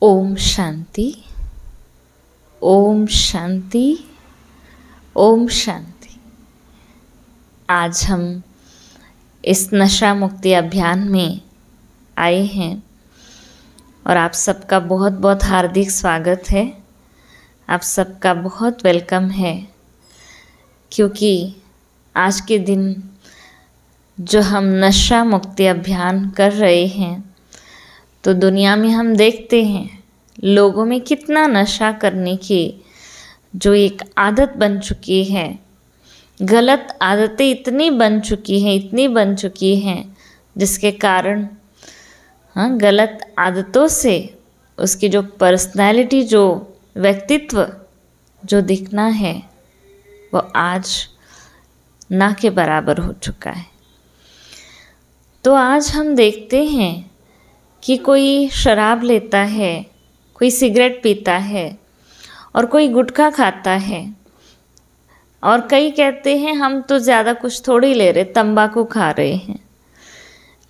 ओम शांति। ओम शांति। ओम शांति। आज हम इस नशा मुक्ति अभियान में आए हैं और आप सबका बहुत बहुत हार्दिक स्वागत है। आप सबका बहुत वेलकम है, क्योंकि आज के दिन जो हम नशा मुक्ति अभियान कर रहे हैं, तो दुनिया में हम देखते हैं लोगों में कितना नशा करने की जो एक आदत बन चुकी है। गलत आदतें इतनी बन चुकी हैं जिसके कारण गलत आदतों से उसकी जो पर्सनैलिटी, जो व्यक्तित्व जो दिखना है, वो आज ना के बराबर हो चुका है। तो आज हम देखते हैं कि कोई शराब लेता है, कोई सिगरेट पीता है और कोई गुटखा खाता है, और कई कहते हैं हम तो ज़्यादा कुछ थोड़ी ले रहे, तंबाकू खा रहे हैं।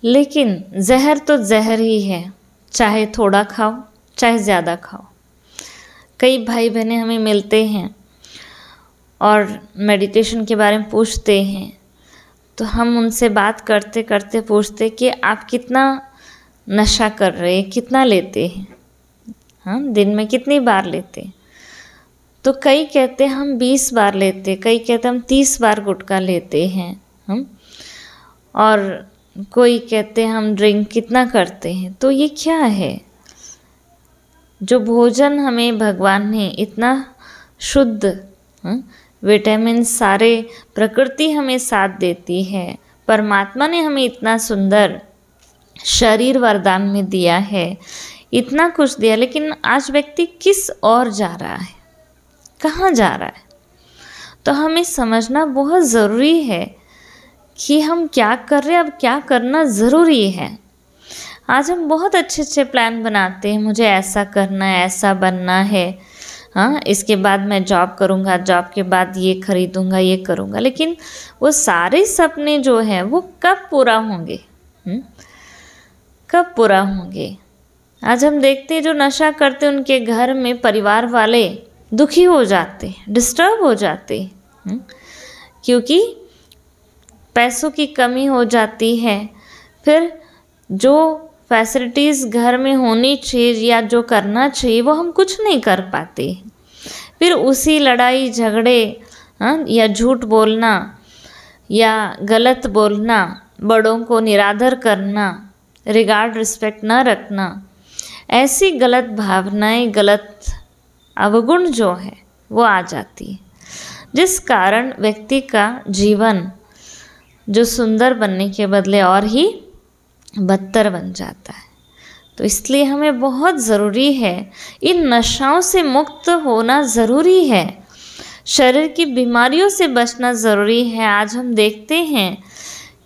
लेकिन जहर तो जहर ही है, चाहे थोड़ा खाओ चाहे ज़्यादा खाओ। कई भाई बहनें हमें मिलते हैं और मेडिटेशन के बारे में पूछते हैं, तो हम उनसे बात करते करते पूछते कि आप कितना नशा कर रहे हैं, कितना लेते हैं, दिन में कितनी बार लेते हैं। तो कई कहते हैं हम 20 बार लेते हैं, कई कहते हैं हम 30 बार गुटखा लेते हैं हम, और कोई कहते हैं हम ड्रिंक कितना करते हैं। तो ये क्या है? जो भोजन हमें भगवान ने इतना शुद्ध, विटामिन सारे प्रकृति हमें साथ देती है, परमात्मा ने हमें इतना सुंदर शरीर वरदान में दिया है, इतना कुछ दिया, लेकिन आज व्यक्ति किस ओर जा रहा है, कहाँ जा रहा है? तो हमें समझना बहुत ज़रूरी है कि हम क्या कर रहे हैं, अब क्या करना ज़रूरी है। आज हम बहुत अच्छे अच्छे प्लान बनाते हैं, मुझे ऐसा करना है, ऐसा बनना है, इसके बाद मैं जॉब करूँगा, जॉब के बाद ये खरीदूँगा, ये करूँगा, लेकिन वो सारे सपने जो हैं वो कब पूरा होंगे? कब पूरा होंगे? आज हम देखते हैं जो नशा करते हैं उनके घर में परिवार वाले दुखी हो जाते हैं, डिस्टर्ब हो जाते हैं, क्योंकि पैसों की कमी हो जाती है। फिर जो फैसिलिटीज़ घर में होनी चाहिए या जो करना चाहिए वो हम कुछ नहीं कर पाते। फिर उसी लड़ाई झगड़े या झूठ बोलना या गलत बोलना, बड़ों को निरादर करना, रिगार्ड रिस्पेक्ट ना रखना, ऐसी गलत भावनाएं, गलत अवगुण जो है वो आ जाती है, जिस कारण व्यक्ति का जीवन जो सुंदर बनने के बदले और ही बदतर बन जाता है। तो इसलिए हमें बहुत ज़रूरी है, इन नशाओं से मुक्त होना ज़रूरी है, शरीर की बीमारियों से बचना ज़रूरी है। आज हम देखते हैं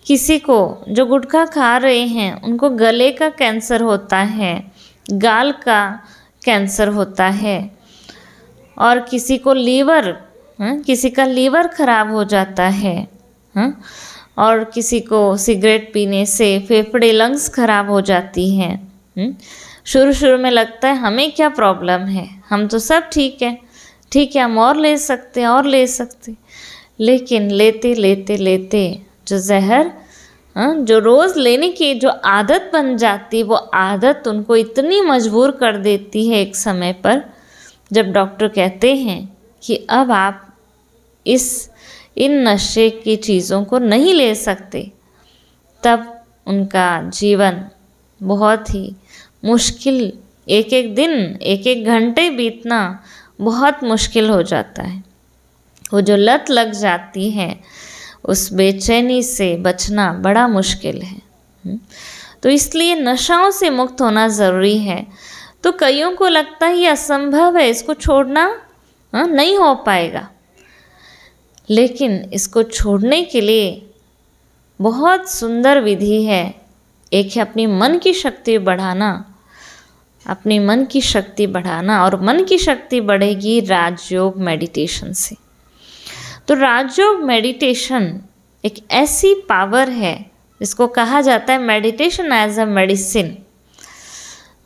किसी को जो गुटखा खा रहे हैं उनको गले का कैंसर होता है, गाल का कैंसर होता है, और किसी को लीवर, किसी का लीवर खराब हो जाता है, और किसी को सिगरेट पीने से फेफड़े, लंग्स खराब हो जाती हैं। शुरू शुरू में लगता है हमें क्या प्रॉब्लम है, हम तो सब ठीक है, हम और ले सकते हैं, और ले सकते, लेकिन लेते लेते लेते जो जहर, जो रोज़ लेने की जो आदत बन जाती, वो आदत उनको इतनी मजबूर कर देती है एक समय पर, जब डॉक्टर कहते हैं कि अब आप इन नशे की चीज़ों को नहीं ले सकते, तब उनका जीवन बहुत ही मुश्किल, एक एक दिन, एक एक घंटे बीतना बहुत मुश्किल हो जाता है। वो जो लत लग जाती है, उस बेचैनी से बचना बड़ा मुश्किल है। तो इसलिए नशाओं से मुक्त होना ज़रूरी है। तो कईयों को लगता है ये असंभव है, इसको छोड़ना नहीं हो पाएगा, लेकिन इसको छोड़ने के लिए बहुत सुंदर विधि है। एक है अपनी मन की शक्ति बढ़ाना, अपनी मन की शक्ति बढ़ाना, और मन की शक्ति बढ़ेगी राजयोग मेडिटेशन से। तो राजयोग मेडिटेशन एक ऐसी पावर है जिसको कहा जाता है meditation as a medicine.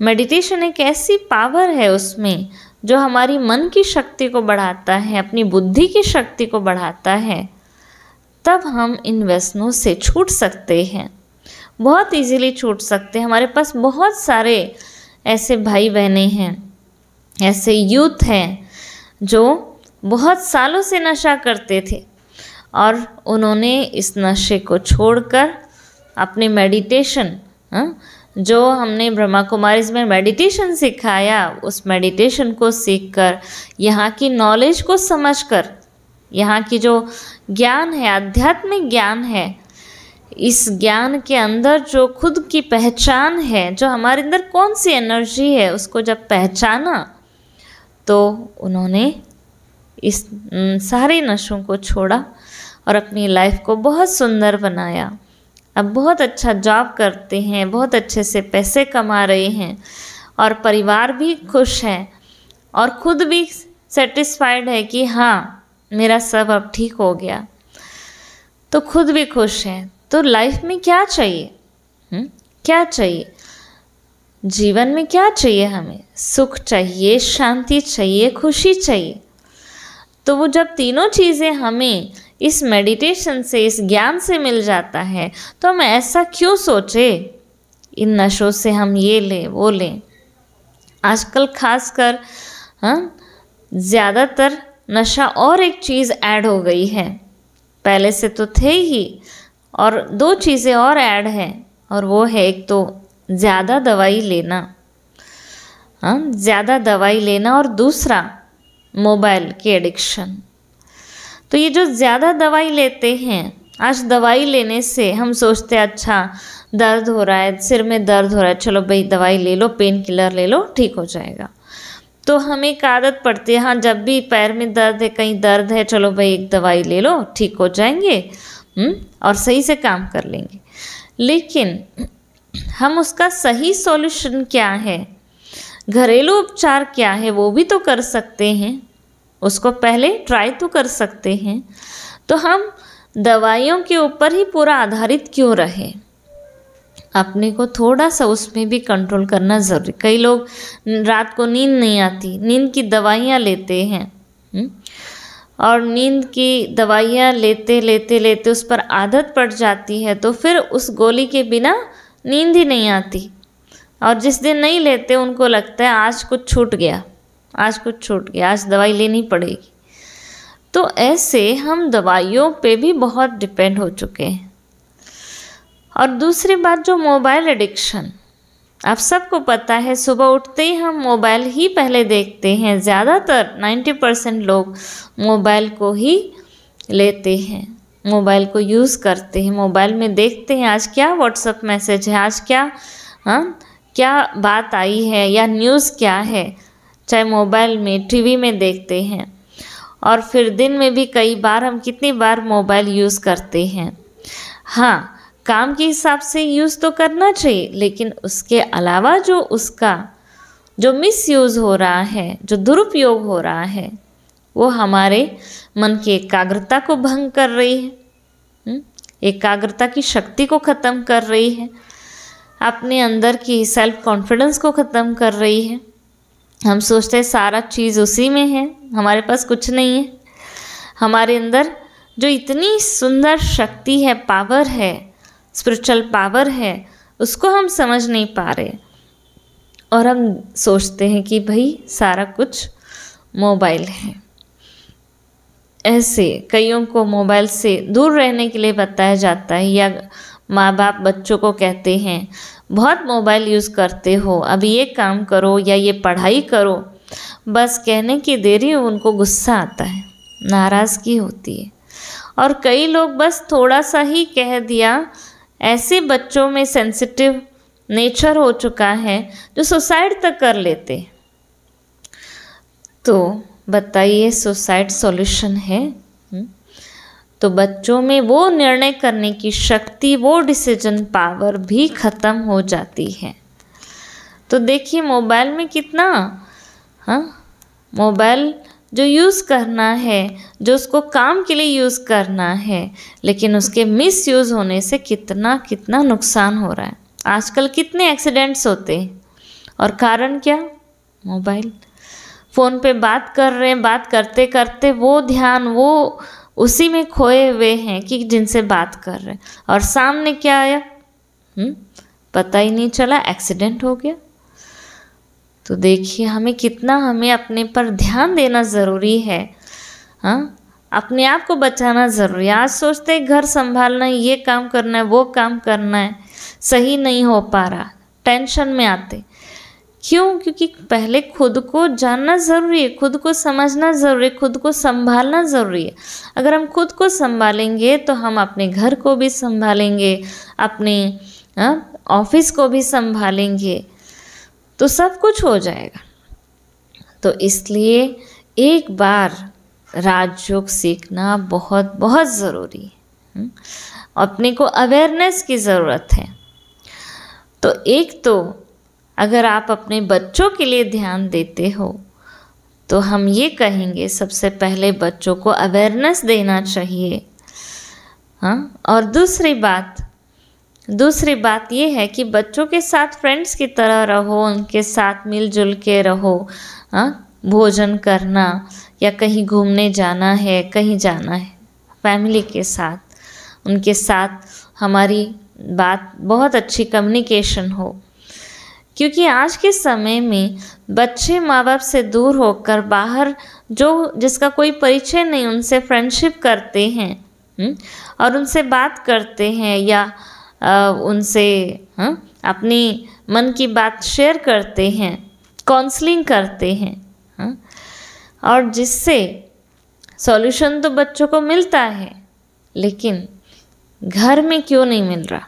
Meditation एक ऐसी पावर है उसमें जो हमारी मन की शक्ति को बढ़ाता है, अपनी बुद्धि की शक्ति को बढ़ाता है। तब हम इन व्यसनों से छूट सकते हैं, बहुत इजीली छूट सकते हैं। हमारे पास बहुत सारे ऐसे भाई बहनें हैं, ऐसे यूथ हैं जो बहुत सालों से नशा करते थे और उन्होंने इस नशे को छोड़कर अपने मेडिटेशन, जो हमने ब्रह्मा कुमारीज में मेडिटेशन सिखाया, उस मेडिटेशन को सीखकर, यहाँ की नॉलेज को समझकर, यहाँ की जो ज्ञान है, आध्यात्मिक ज्ञान है, इस ज्ञान के अंदर जो खुद की पहचान है, जो हमारे अंदर कौन सी एनर्जी है, उसको जब पहचाना तो उन्होंने इस सारे नशों को छोड़ा और अपनी लाइफ को बहुत सुंदर बनाया। अब बहुत अच्छा जॉब करते हैं, बहुत अच्छे से पैसे कमा रहे हैं और परिवार भी खुश है और खुद भी सेटिस्फाइड है कि हाँ मेरा सब अब ठीक हो गया, तो खुद भी खुश है। तो लाइफ में क्या चाहिए? क्या चाहिए जीवन में? क्या चाहिए हमें? सुख चाहिए, शांति चाहिए, खुशी चाहिए। तो वो जब तीनों चीज़ें हमें इस मेडिटेशन से, इस ज्ञान से मिल जाता है, तो हम ऐसा क्यों सोचे इन नशों से हम ये लें वो लें। आजकल खासकर ज़्यादातर नशा और एक चीज़ ऐड हो गई है, पहले से तो थे ही, और दो चीज़ें और ऐड हैं, और वो है एक तो ज़्यादा दवाई लेना, ज़्यादा दवाई लेना, और दूसरा मोबाइल की एडिक्शन। तो ये जो ज़्यादा दवाई लेते हैं, आज दवाई लेने से हम सोचते हैं अच्छा दर्द हो रहा है, सिर में दर्द हो रहा है, चलो भाई दवाई ले लो, पेन किलर ले लो, ठीक हो जाएगा। तो हमें एक आदत पड़ती है, हाँ जब भी पैर में दर्द है, कहीं दर्द है, चलो भाई एक दवाई ले लो, ठीक हो जाएंगे और सही से काम कर लेंगे। लेकिन हम उसका सही सॉल्यूशन क्या है, घरेलू उपचार क्या है, वो भी तो कर सकते हैं, उसको पहले ट्राई तो कर सकते हैं। तो हम दवाइयों के ऊपर ही पूरा आधारित क्यों रहे? अपने को थोड़ा सा उसमें भी कंट्रोल करना ज़रूरी। कई लोग रात को नींद नहीं आती, नींद की दवाइयाँ लेते हैं और नींद की दवाइयाँ लेते लेते लेते उस पर आदत पड़ जाती है, तो फिर उस गोली के बिना नींद ही नहीं आती। और जिस दिन नहीं लेते उनको लगता है आज कुछ छूट गया, आज कुछ छूट गया, आज दवाई लेनी पड़ेगी। तो ऐसे हम दवाइयों पे भी बहुत डिपेंड हो चुके हैं। और दूसरी बात, जो मोबाइल एडिक्शन, आप सबको पता है सुबह उठते ही हम मोबाइल ही पहले देखते हैं। ज़्यादातर 90% लोग मोबाइल को ही लेते हैं, मोबाइल को यूज़ करते हैं, मोबाइल में देखते हैं आज क्या व्हाट्सएप मैसेज है, आज क्या क्या बात आई है, या न्यूज़ क्या है, चाहे मोबाइल में, टीवी में देखते हैं। और फिर दिन में भी कई बार हम कितनी बार मोबाइल यूज़ करते हैं। हाँ, काम के हिसाब से यूज़ तो करना चाहिए, लेकिन उसके अलावा जो उसका जो मिसयूज़ हो रहा है, जो दुरुपयोग हो रहा है, वो हमारे मन की एकाग्रता को भंग कर रही है, एकाग्रता की शक्ति को ख़त्म कर रही है, अपने अंदर की सेल्फ कॉन्फिडेंस को ख़त्म कर रही है। हम सोचते हैं सारा चीज़ उसी में है, हमारे पास कुछ नहीं है। हमारे अंदर जो इतनी सुंदर शक्ति है, पावर है, स्पिरिचुअल पावर है, उसको हम समझ नहीं पा रहे और हम सोचते हैं कि भाई सारा कुछ मोबाइल है। ऐसे कईयों को मोबाइल से दूर रहने के लिए बताया जाता है, या माँ बाप बच्चों को कहते हैं बहुत मोबाइल यूज़ करते हो, अभी ये काम करो या ये पढ़ाई करो। बस कहने की देरी उनको गुस्सा आता है, नाराज़गी होती है। और कई लोग बस थोड़ा सा ही कह दिया, ऐसे बच्चों में सेंसिटिव नेचर हो चुका है जो सुसाइड तक कर लेते। तो बताइए सुसाइड सॉल्यूशन है? तो बच्चों में वो निर्णय करने की शक्ति, वो डिसीजन पावर भी ख़त्म हो जाती है। तो देखिए मोबाइल में कितना, मोबाइल जो यूज़ करना है, जो उसको काम के लिए यूज़ करना है, लेकिन उसके मिसयूज़ होने से कितना कितना नुकसान हो रहा है। आजकल कितने एक्सीडेंट्स होते हैं, और कारण क्या? मोबाइल। फ़ोन पे बात कर रहे हैं, बात करते करते वो ध्यान वो उसी में खोए हुए हैं कि जिनसे बात कर रहे हैं, और सामने क्या आया पता ही नहीं चला, एक्सीडेंट हो गया। तो देखिए हमें अपने पर ध्यान देना ज़रूरी है। हाँ, अपने आप को बचाना ज़रूरी है। आज सोचते हैं घर संभालना है, ये काम करना है, वो काम करना है, सही नहीं हो पा रहा, टेंशन में आते। क्यों? क्योंकि पहले खुद को जानना ज़रूरी है, खुद को समझना ज़रूरी है, खुद को संभालना ज़रूरी है। अगर हम खुद को संभालेंगे तो हम अपने घर को भी संभालेंगे, अपने ऑफिस को भी संभालेंगे, तो सब कुछ हो जाएगा। तो इसलिए एक बार राजयोग सीखना बहुत बहुत ज़रूरी है। अपने को अवेयरनेस की ज़रूरत है। तो एक तो अगर आप अपने बच्चों के लिए ध्यान देते हो तो हम ये कहेंगे सबसे पहले बच्चों को अवेयरनेस देना चाहिए। हाँ, और दूसरी बात ये है कि बच्चों के साथ फ्रेंड्स की तरह रहो, उनके साथ मिलजुल के रहो। हाँ, भोजन करना या कहीं घूमने जाना है, कहीं जाना है फैमिली के साथ, उनके साथ हमारी बात बहुत अच्छी कम्युनिकेशन हो। क्योंकि आज के समय में बच्चे माँ बाप से दूर होकर बाहर जिसका कोई परिचय नहीं उनसे फ्रेंडशिप करते हैं और उनसे बात करते हैं या उनसे अपनी मन की बात शेयर करते हैं, काउंसलिंग करते हैं। और जिससे सॉल्यूशन तो बच्चों को मिलता है, लेकिन घर में क्यों नहीं मिल रहा?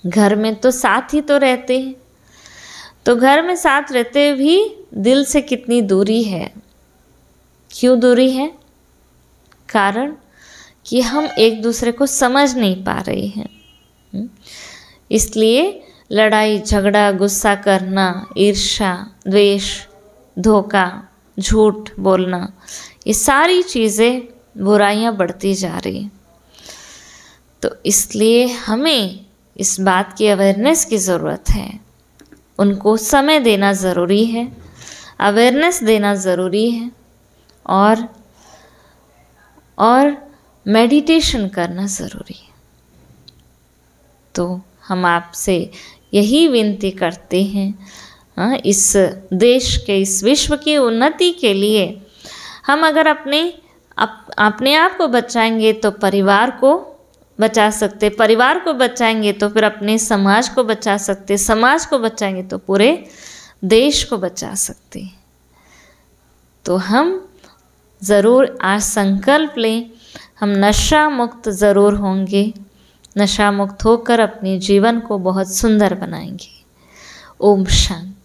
घर में तो साथ ही तो रहते हैं, तो घर में साथ रहते भी दिल से कितनी दूरी है। क्यों दूरी है? कारण कि हम एक दूसरे को समझ नहीं पा रहे हैं। इसलिए लड़ाई झगड़ा, गुस्सा करना, ईर्ष्या, द्वेष, धोखा, झूठ बोलना, ये सारी चीज़ें बुराइयां बढ़ती जा रही हैं। तो इसलिए हमें इस बात की अवेयरनेस की ज़रूरत है। उनको समय देना ज़रूरी है, अवेयरनेस देना ज़रूरी है, और मेडिटेशन करना ज़रूरी है। तो हम आपसे यही विनती करते हैं, इस देश के, इस विश्व की उन्नति के लिए हम अगर अपने आप को बचाएंगे तो परिवार को बचा सकते, परिवार को बचाएंगे तो फिर अपने समाज को बचा सकते, समाज को बचाएंगे तो पूरे देश को बचा सकते। तो हम ज़रूर आज संकल्प लें, हम नशा मुक्त ज़रूर होंगे, नशा मुक्त होकर अपने जीवन को बहुत सुंदर बनाएंगे। ओम शांति।